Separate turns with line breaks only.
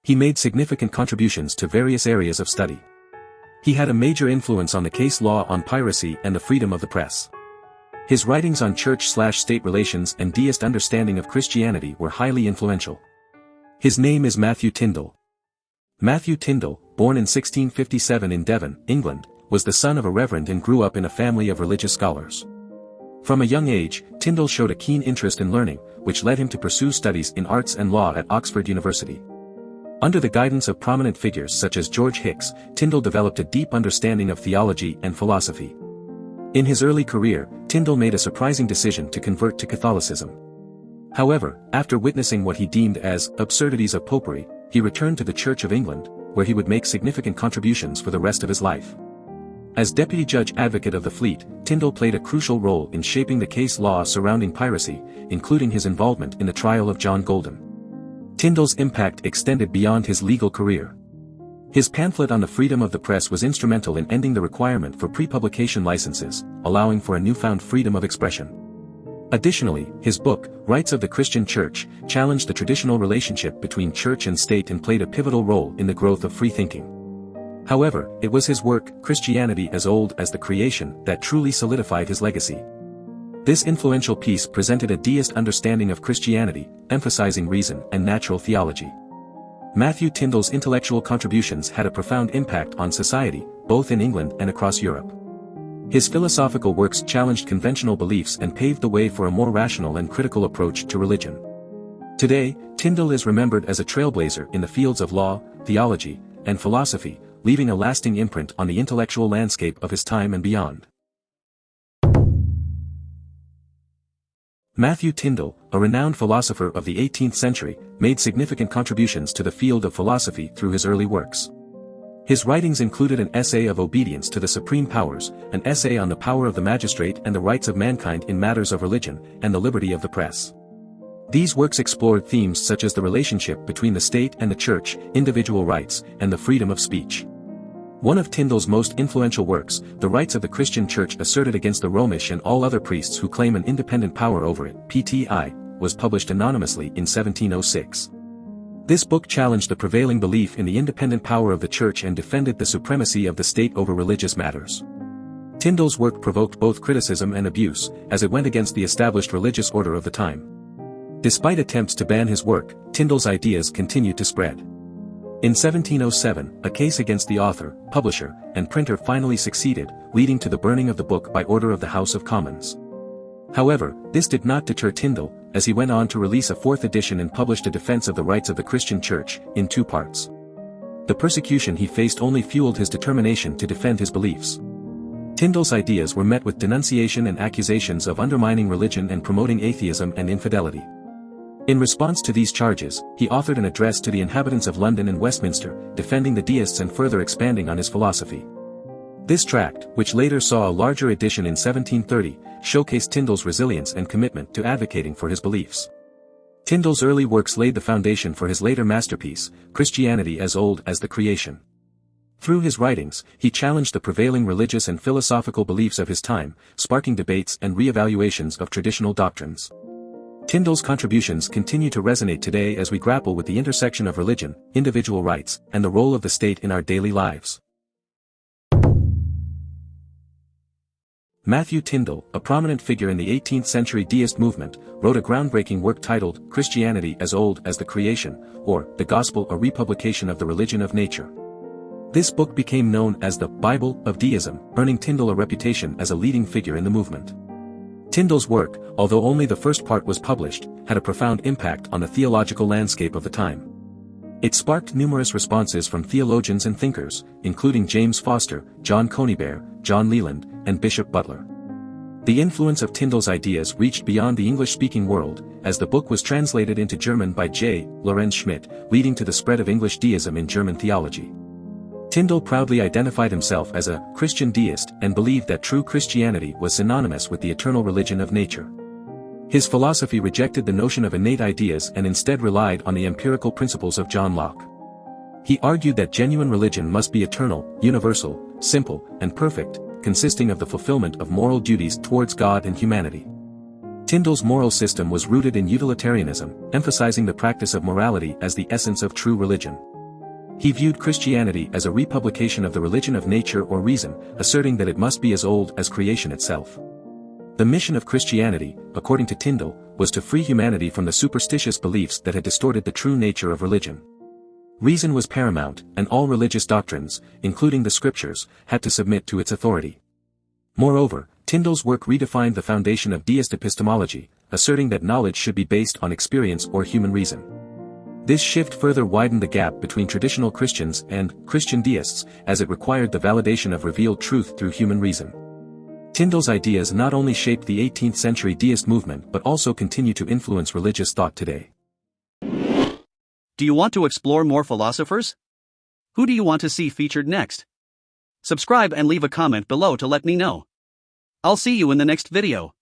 He made significant contributions to various areas of study. He had a major influence on the case law on piracy and the freedom of the press. His writings on church/state relations and deist understanding of Christianity were highly influential. His name is Matthew Tindal. Matthew Tindal, born in 1657 in Devon, England, was the son of a reverend and grew up in a family of religious scholars. From a young age, Tindal showed a keen interest in learning, which led him to pursue studies in arts and law at Oxford University. Under the guidance of prominent figures such as George Hickes, Tindal developed a deep understanding of theology and philosophy. In his early career, Tindal made a surprising decision to convert to Catholicism. However, after witnessing what he deemed as absurdities of popery, he returned to the Church of England, where he would make significant contributions for the rest of his life. As Deputy Judge Advocate of the Fleet, Tindal played a crucial role in shaping the case law surrounding piracy, including his involvement in the trial of John Golden. Tindal's impact extended beyond his legal career. His pamphlet on the freedom of the press was instrumental in ending the requirement for pre-publication licenses, allowing for a newfound freedom of expression. Additionally, his book, Rights of the Christian Church, challenged the traditional relationship between church and state and played a pivotal role in the growth of free thinking. However, it was his work, Christianity as Old as the Creation, that truly solidified his legacy. This influential piece presented a deist understanding of Christianity, emphasizing reason and natural theology. Matthew Tindal's intellectual contributions had a profound impact on society, both in England and across Europe. His philosophical works challenged conventional beliefs and paved the way for a more rational and critical approach to religion. Today, Tindal is remembered as a trailblazer in the fields of law, theology, and philosophy, leaving a lasting imprint on the intellectual landscape of his time and beyond. Matthew Tindal, a renowned philosopher of the 18th century, made significant contributions to the field of philosophy through his early works. His writings included an essay of obedience to the supreme powers, an essay on the power of the magistrate and the rights of mankind in matters of religion, and the liberty of the press. These works explored themes such as the relationship between the state and the church, individual rights, and the freedom of speech. One of Tindal's most influential works, The Rights of the Christian Church, asserted against the Romish and all other priests who claim an independent power over it, PTI, was published anonymously in 1706. This book challenged the prevailing belief in the independent power of the Church and defended the supremacy of the state over religious matters. Tindal's work provoked both criticism and abuse, as it went against the established religious order of the time. Despite attempts to ban his work, Tindal's ideas continued to spread. In 1707, a case against the author, publisher, and printer finally succeeded, leading to the burning of the book by order of the House of Commons. However, this did not deter Tindal, as he went on to release a fourth edition and published a defense of the rights of the Christian Church, in 2 parts. The persecution he faced only fueled his determination to defend his beliefs. Tindal's ideas were met with denunciation and accusations of undermining religion and promoting atheism and infidelity. In response to these charges, he authored an address to the inhabitants of London and Westminster, defending the deists and further expanding on his philosophy. This tract, which later saw a larger edition in 1730, showcased Tindal's resilience and commitment to advocating for his beliefs. Tindal's early works laid the foundation for his later masterpiece, Christianity as Old as the Creation. Through his writings, he challenged the prevailing religious and philosophical beliefs of his time, sparking debates and re-evaluations of traditional doctrines. Tindal's contributions continue to resonate today as we grapple with the intersection of religion, individual rights, and the role of the state in our daily lives. Matthew Tindal, a prominent figure in the 18th century deist movement, wrote a groundbreaking work titled Christianity as Old as the Creation, or The Gospel, a Republication of the Religion of Nature. This book became known as the Bible of Deism, earning Tindal a reputation as a leading figure in the movement. Tindal's work, although only the first part was published, had a profound impact on the theological landscape of the time. It sparked numerous responses from theologians and thinkers, including James Foster, John Conybeare, John Leland, and Bishop Butler. The influence of Tindal's ideas reached beyond the English-speaking world, as the book was translated into German by J. Lorenz Schmidt, leading to the spread of English deism in German theology. Tindal proudly identified himself as a Christian deist and believed that true Christianity was synonymous with the eternal religion of nature. His philosophy rejected the notion of innate ideas and instead relied on the empirical principles of John Locke. He argued that genuine religion must be eternal, universal, simple, and perfect, consisting of the fulfillment of moral duties towards God and humanity. Tindal's moral system was rooted in utilitarianism, emphasizing the practice of morality as the essence of true religion. He viewed Christianity as a republication of the religion of nature or reason, asserting that it must be as old as creation itself. The mission of Christianity, according to Tindal, was to free humanity from the superstitious beliefs that had distorted the true nature of religion. Reason was paramount, and all religious doctrines, including the scriptures, had to submit to its authority. Moreover, Tyndall's work redefined the foundation of deist epistemology, asserting that knowledge should be based on experience or human reason. This shift further widened the gap between traditional Christians and Christian deists, as it required the validation of revealed truth through human reason. Tyndall's ideas not only shaped the 18th century deist movement but also continue to influence religious thought today.
Do you want to explore more philosophers? Who do you want to see featured next? Subscribe and leave a comment below to let me know. I'll see you in the next video.